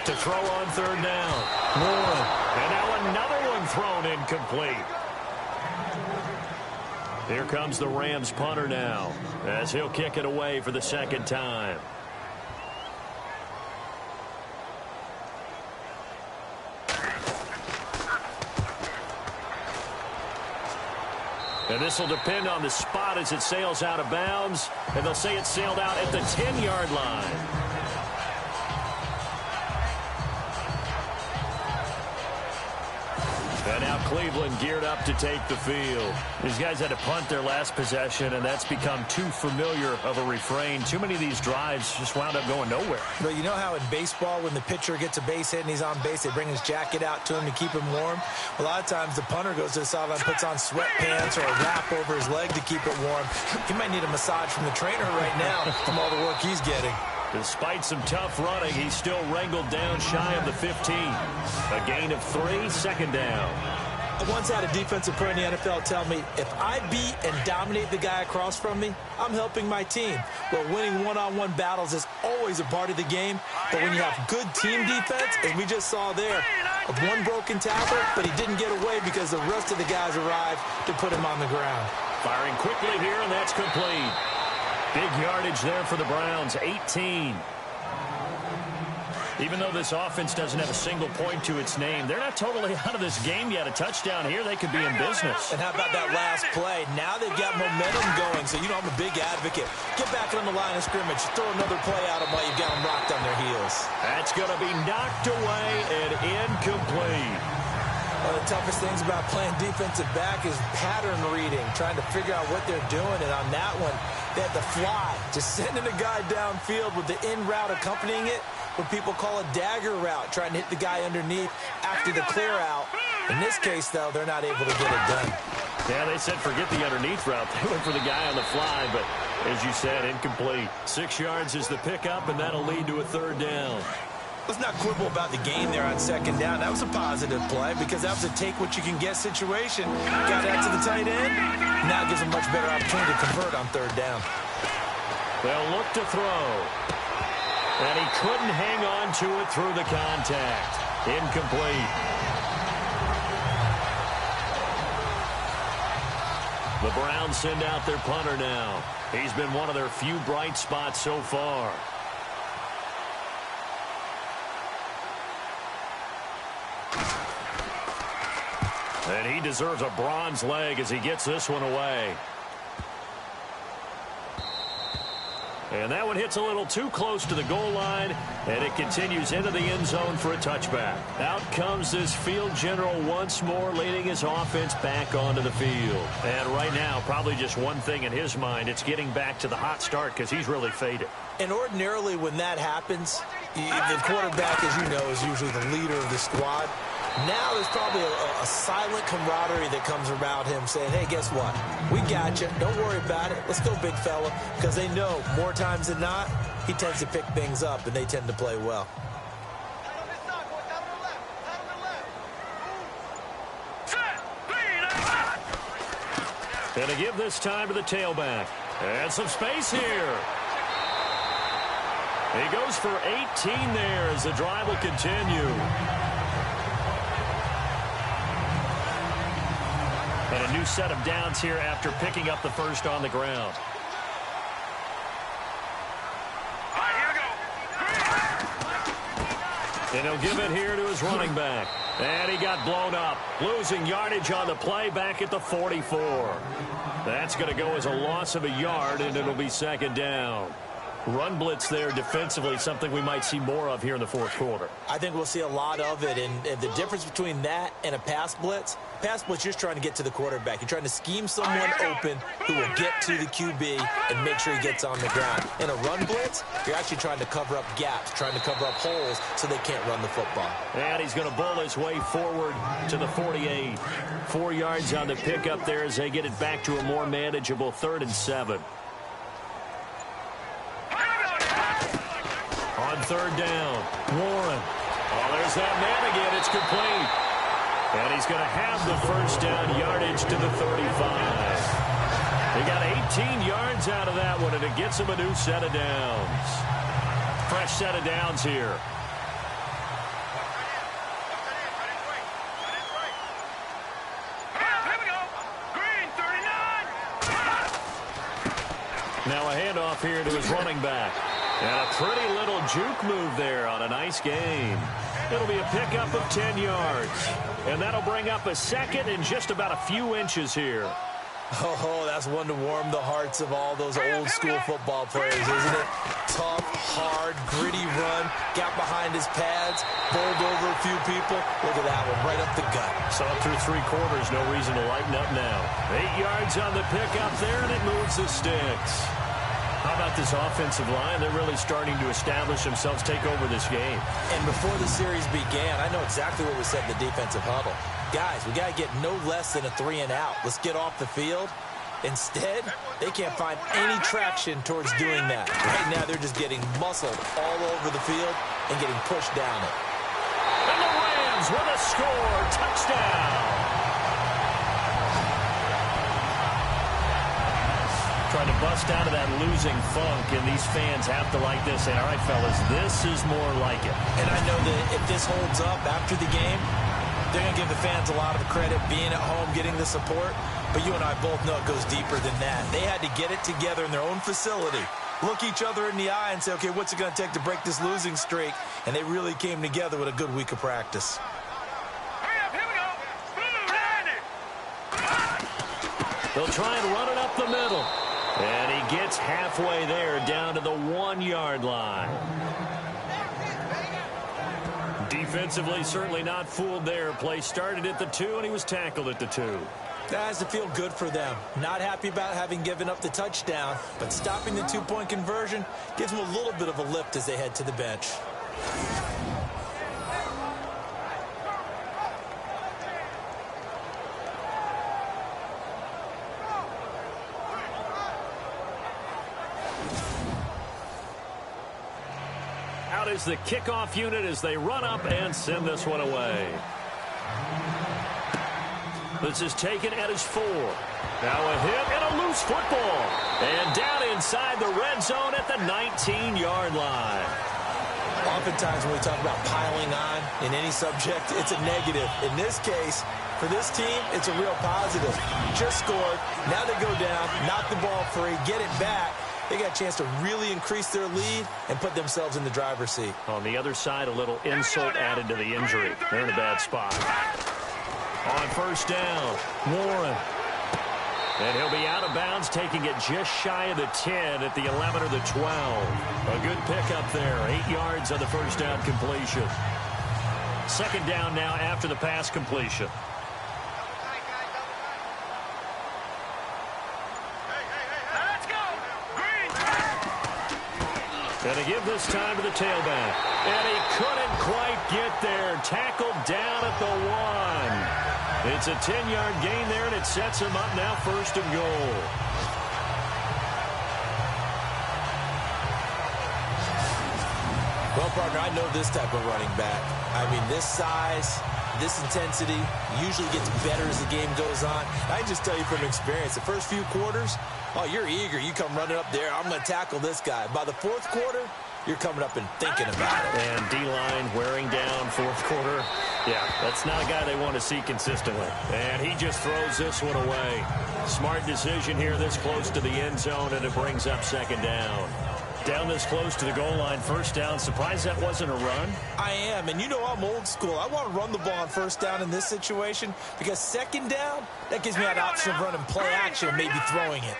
To throw on 3rd down. Warren. And now another one thrown incomplete. Here comes the Rams punter now, as he'll kick it away for the 2nd time. And this will depend on the spot as it sails out of bounds. And they'll say it sailed out at the 10-yard line. And now Cleveland geared up to take the field. These guys had to punt their last possession, and that's become too familiar of a refrain. Too many of these drives just wound up going nowhere. But you know how in baseball, when the pitcher gets a base hit and he's on base, they bring his jacket out to him to keep him warm? A lot of times the punter goes to the sideline, puts on sweatpants or a wrap over his leg to keep it warm. He might need a massage from the trainer right now from all the work he's getting. Despite some tough running, he's still wrangled down shy of the 15. A gain of 3, 2nd down. I once had a defensive pro in the NFL tell me, if I beat and dominate the guy across from me, I'm helping my team. Well, winning one-on-one battles is always a part of the game, but when you have good team defense, as we just saw there, of one broken tackle, but he didn't get away because the rest of the guys arrived to put him on the ground. Firing quickly here, and that's complete. Big yardage there for the Browns, 18. Even though this offense doesn't have a single point to its name, they're not totally out of this game yet. A touchdown here, they could be in business. And how about that last play? Now they've got momentum going, so you know I'm a big advocate. Get back on the line of scrimmage. Throw another play at them while you've got them rocked on their heels. That's going to be knocked away and incomplete. One of the toughest things about playing defensive back is pattern reading, trying to figure out what they're doing. And on that one, they had to fly. Just sending a guy downfield with the in route accompanying it what people call a dagger route, trying to hit the guy underneath after the clear out. In this case, though, they're not able to get it done. Yeah, they said forget the underneath route. They went for the guy on the fly, but as you said, incomplete. 6 yards is the pickup, and that'll lead to a third down. Let's not quibble about the gain there on second down. That was a positive play because that was a take-what-you-can-get situation. Got out to the tight end. Now it gives them much better opportunity to convert on third down. They'll look to throw. And he couldn't hang on to it through the contact. Incomplete. The Browns send out their punter now. He's been one of their few bright spots so far. And he deserves a bronze leg as he gets this one away. And that one hits a little too close to the goal line, and it continues into the end zone for a touchback. Out comes this field general once more, leading his offense back onto the field. And right now, probably just one thing in his mind, it's getting back to the hot start because he's really faded. And ordinarily when that happens, the quarterback, as you know, is usually the leader of the squad. Now there's probably a silent camaraderie that comes around him saying, hey, guess what? We got you. Don't worry about it. Let's go, big fella. Because they know more times than not, he tends to pick things up, and they tend to play well. And to give this time to the tailback. And some space here. He goes for 18 there as the drive will continue. And a new set of downs here after picking up the first on the ground. And he'll give it here to his running back. And he got blown up. Losing yardage on the play back at the 44. That's going to go as a loss of a yard, and it'll be second down. Run blitz there defensively, something we might see more of here in the fourth quarter. I think we'll see a lot of it, and the difference between that and a pass blitz, you're just trying to get to the quarterback. You're trying to scheme someone open who will get to the QB and make sure he gets on the ground. In a run blitz, you're actually trying to cover up gaps, trying to cover up holes so they can't run the football. And he's going to bowl his way forward to the 48. 4 yards on the pickup there as they get it back to a more manageable 3rd and 7. On third down, Warren. Oh, there's that man again. It's complete. And he's going to have the first down yardage to the 35. He got 18 yards out of that one, and it gets him a new set of downs. Fresh set of downs here. Now a handoff here to his running back. And a pretty little juke move there on a nice game. It'll be a pickup of 10 yards. And that'll bring up a second and just about a few inches here. Oh, that's one to warm the hearts of all those old school football players, isn't it? Tough, hard, gritty run. Got behind his pads, bowled over a few people. Look at that one, right up the gut. So up through 3 quarters, no reason to lighten up now. 8 yards on the pickup there, and it moves the sticks. How about this offensive line? They're really starting to establish themselves, take over this game. And before the series began, I know exactly what we said in the defensive huddle. Guys, we got to get no less than a 3 and out. Let's get off the field. Instead, they can't find any traction towards doing that. Right now, they're just getting muscled all over the field and getting pushed down it. And the Rams with a score. Touchdown. Trying to bust out of that losing funk, and these fans have to like this. And all right, fellas, this is more like it. And I know that if this holds up after the game, they're going to give the fans a lot of credit being at home, getting the support. But you and I both know it goes deeper than that. They had to get it together in their own facility, look each other in the eye and say, okay, what's it going to take to break this losing streak? And they really came together with a good week of practice. They'll try and run it up the middle. And he gets halfway there, down to the 1-yard line. Defensively, certainly not fooled there. Play started at the 2, and he was tackled at the 2. That has to feel good for them. Not happy about having given up the touchdown, but stopping the 2-point conversion gives them a little bit of a lift as they head to the bench. Out is the kickoff unit as they run up and send this one away. This is taken at his 4. Now a hit and a loose football. And down inside the red zone at the 19-yard line. Oftentimes when we talk about piling on in any subject, it's a negative. In this case, for this team, it's a real positive. Just scored. Now they go down, knock the ball free, get it back. They got a chance to really increase their lead and put themselves in the driver's seat. On the other side, a little insult added to the injury. They're in a bad spot. On first down, Warren. And he'll be out of bounds, taking it just shy of the 10 at the 11 or the 12. A good pickup there. 8 yards on the first down completion. Second down now after the pass completion. And to give this time to the tailback. And he couldn't quite get there. Tackled down at the 1. It's a 10-yard gain there, and it sets him up now first and goal. Well, partner, I know this type of running back. I mean, this size, this intensity usually gets better as the game goes on. I can just tell you from experience, the first few quarters, oh, you're eager. You come running up there. I'm going to tackle this guy. By the fourth quarter, you're coming up and thinking about it. And D-line wearing down fourth quarter. Yeah, that's not a guy they want to see consistently. And he just throws this one away. Smart decision here this close to the end zone, and it brings up second down. Down this close to the goal line, first down. Surprised that wasn't a run? I am, and you know I'm old school. I want to run the ball on first down in this situation because second down, that gives me that option of running play action and maybe throwing it.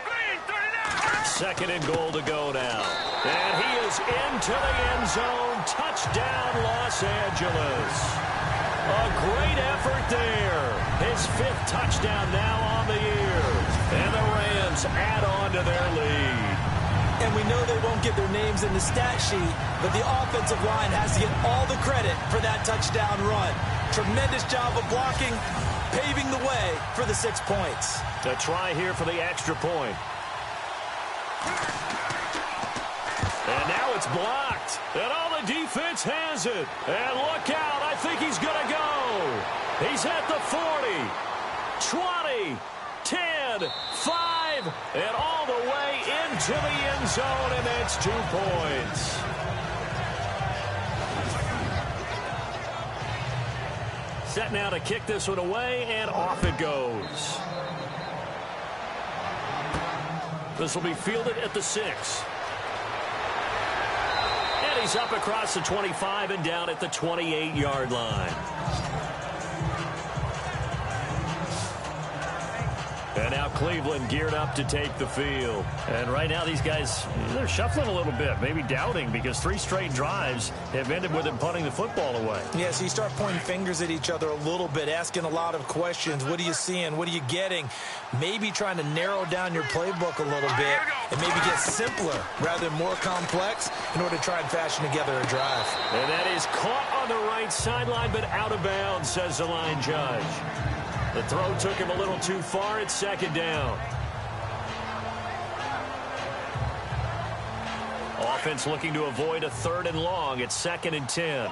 Second and goal to go now. And he is into the end zone. Touchdown, Los Angeles. A great effort there. His 5th touchdown now on the year. And the Rams add on to their lead. And we know they won't get their names in the stat sheet, but the offensive line has to get all the credit for that touchdown run. Tremendous job of blocking, paving the way for the 6 points. A try here for the extra point. And now it's blocked. And all the defense has it. And look out. I think he's going to go. He's at the 40, 20, 10, 5, and all the way into the end zone, and that's 2 points. Set now to kick this one away, and off it goes. This will be fielded at the 6. And he's up across the 25 and down at the 28-yard line. And now Cleveland geared up to take the field. And right now these guys, they're shuffling a little bit, maybe doubting, because 3 straight drives have ended with them punting the football away. Yeah, so you start pointing fingers at each other a little bit, asking a lot of questions. What are you seeing? What are you getting? Maybe trying to narrow down your playbook a little bit and maybe get simpler rather than more complex in order to try and fashion together a drive. And that is caught on the right sideline, but out of bounds, says the line judge. The throw took him a little too far. It's second down. Offense looking to avoid a 3rd and long. It's 2nd and 10.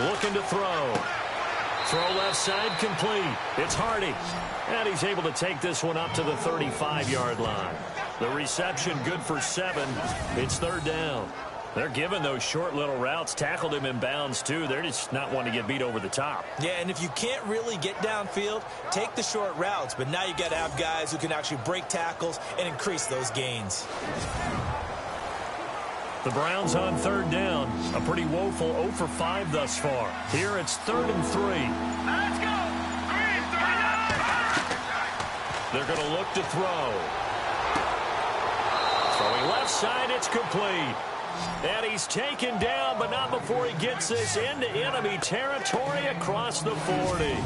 Looking to throw. Throw left side complete. It's Hardy. And he's able to take this one up to the 35-yard line. The reception good for 7. It's 3rd down. They're giving those short little routes. Tackled him in bounds, too. They're just not wanting to get beat over the top. Yeah, and if you can't really get downfield, take the short routes. But now you got to have guys who can actually break tackles and increase those gains. The Browns on 3rd down. A pretty woeful 0 for 5 thus far. Here it's 3rd and 3. Let's go! Green, 39! They're going to look to throw. Throwing left side, it's complete. And he's taken down, but not before he gets this into enemy territory across the 40.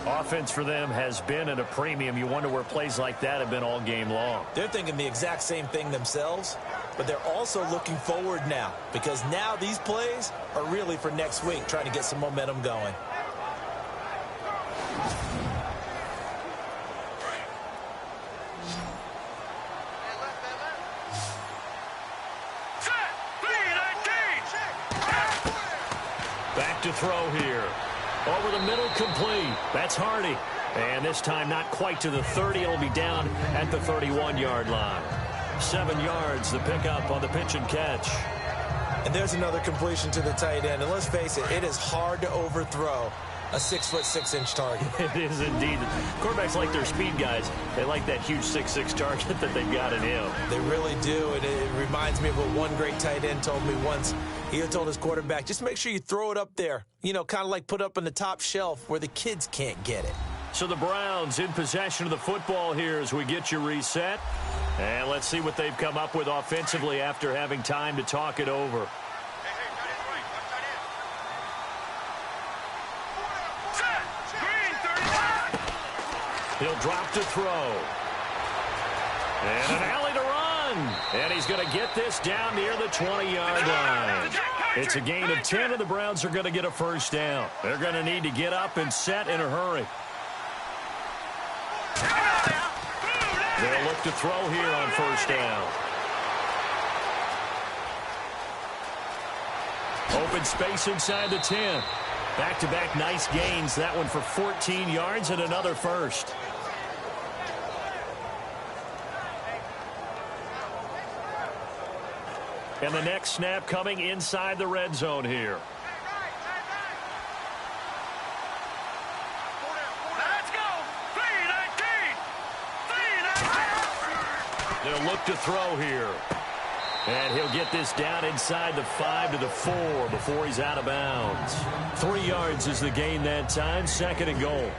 Offense for them has been at a premium. You wonder where plays like that have been all game long. They're thinking the exact same thing themselves, but they're also looking forward now because now these plays are really for next week, trying to get some momentum going. Back to throw here. Over the middle, complete. That's Hardy. And this time not quite to the 30. It'll be down at the 31-yard line. 7 yards, the pickup on the pitch and catch. And there's another completion to the tight end. And let's face it, it is hard to overthrow a 6'6" target. It is indeed. Quarterbacks like their speed guys. They like that huge 6'6" target that they've got in him. They really do. And it reminds me of what one great tight end told me once. He told his quarterback, just make sure you throw it up there. You know, kind of like put up on the top shelf where the kids can't get it. So the Browns in possession of the football here as we get you reset. And let's see what they've come up with offensively after having time to talk it over. He'll drop to throw. And an alley to run. And he's going to get this down near the 20-yard line. It's a gain of 10, and the Browns are going to get a first down. They're going to need to get up and set in a hurry. They'll look to throw here on first down. Open space inside the 10. Back-to-back nice gains. That one for 14 yards and another first. And the next snap coming inside the red zone here. Let's go! 3-19! They'll look to throw here. And he'll get this down inside the 5 to the 4 before he's out of bounds. 3 yards is the gain that time. 2nd and goal.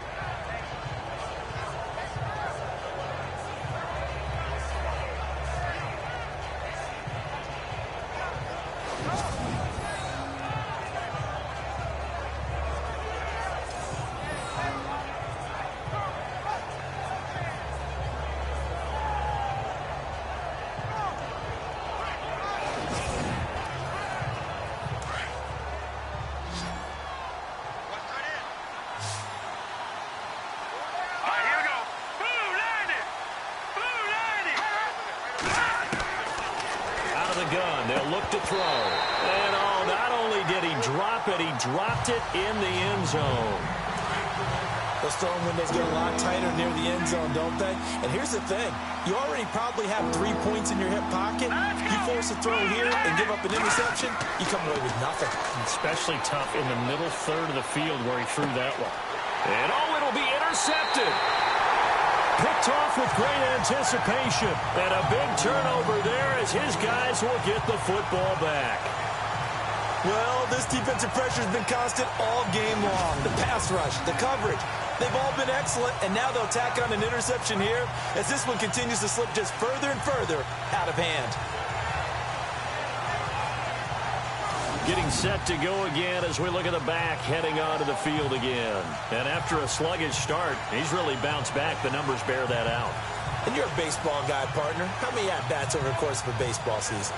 Dropped it in the end zone. Those throwing windows get a lot tighter near the end zone, don't they? And here's the thing. You already probably have 3 points in your hip pocket. You force a throw here and give up an interception, you come away with nothing. Especially tough in the middle third of the field where he threw that one. And it'll be intercepted. Picked off with great anticipation. And a big turnover there as his guys will get the football back. Well, this defensive pressure has been constant all game long. The pass rush, the coverage, they've all been excellent, and now they'll tack on an interception here as this one continues to slip just further and further out of hand. Getting set to go again as we look at the back heading onto the field again. And after a sluggish start, he's really bounced back. The numbers bear that out. And you're a baseball guy, partner. How many at-bats over the course of a baseball season?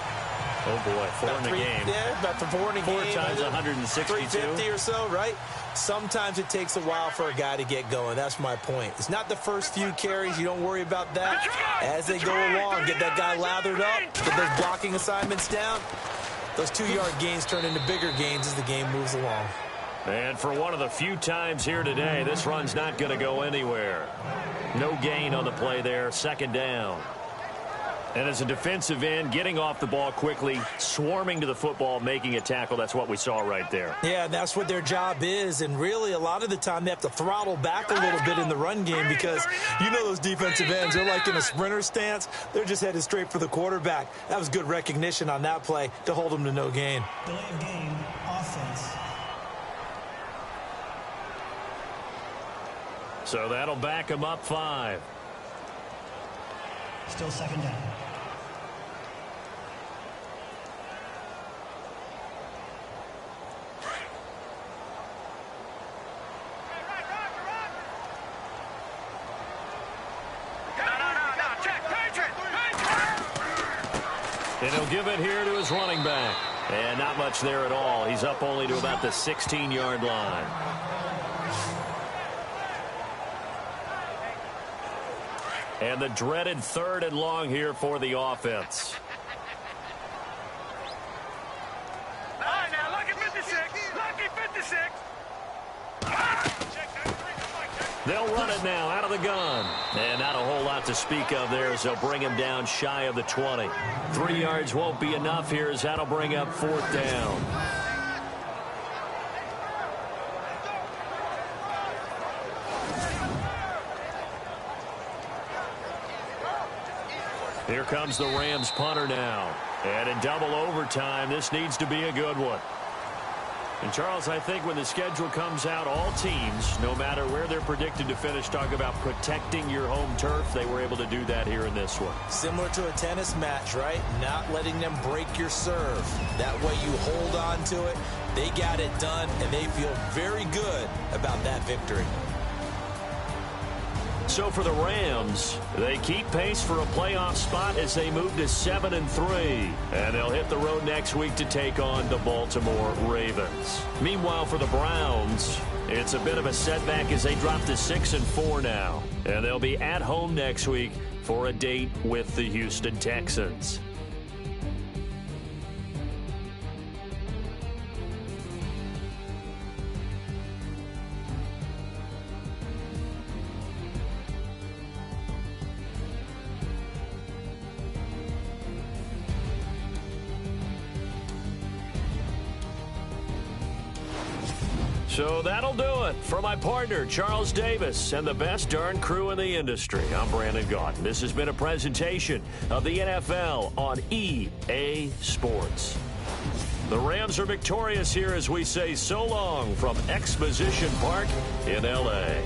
Oh, boy, 4 in a game. Yeah, about 4 in a game. 4 times 162. 350 or so, right? Sometimes it takes a while for a guy to get going. That's my point. It's not the first few carries. You don't worry about that. As they go along, get that guy lathered up, get those blocking assignments down. Those 2-yard gains turn into bigger gains as the game moves along. And for one of the few times here today, this run's not going to go anywhere. No gain on the play there. 2nd down. And as a defensive end, getting off the ball quickly, swarming to the football, making a tackle, that's what we saw right there. Yeah, that's what their job is. And really, a lot of the time, they have to throttle back a little bit in the run game because you know those defensive ends, they're like in a sprinter stance. They're just headed straight for the quarterback. That was good recognition on that play to hold them to no gain. Delay of game, offense. So that'll back them up 5. Still 2nd down. And he'll give it here to his running back. And not much there at all. He's up only to about the 16-yard line. And the dreaded 3rd and long here for the offense. All right, now, lucky 56. Lucky 56. They'll run it now out of the gun. And not a whole lot to speak of there as they'll bring him down shy of the 20. 3 yards won't be enough here as that'll bring up 4th down. Here comes the Rams punter now. And in double overtime, this needs to be a good one. And, Charles, I think when the schedule comes out, all teams, no matter where they're predicted to finish, talk about protecting your home turf. They were able to do that here in this one. Similar to a tennis match, right? Not letting them break your serve. That way you hold on to it. They got it done, and they feel very good about that victory. So for the Rams, they keep pace for a playoff spot as they move to 7-3. And they'll hit the road next week to take on the Baltimore Ravens. Meanwhile, for the Browns, it's a bit of a setback as they drop to 6-4 now. And they'll be at home next week for a date with the Houston Texans. So that'll do it for my partner, Charles Davis, and the best darn crew in the industry. I'm Brandon Gaudin. This has been a presentation of the NFL on EA Sports. The Rams are victorious here as we say so long from Exposition Park in L.A.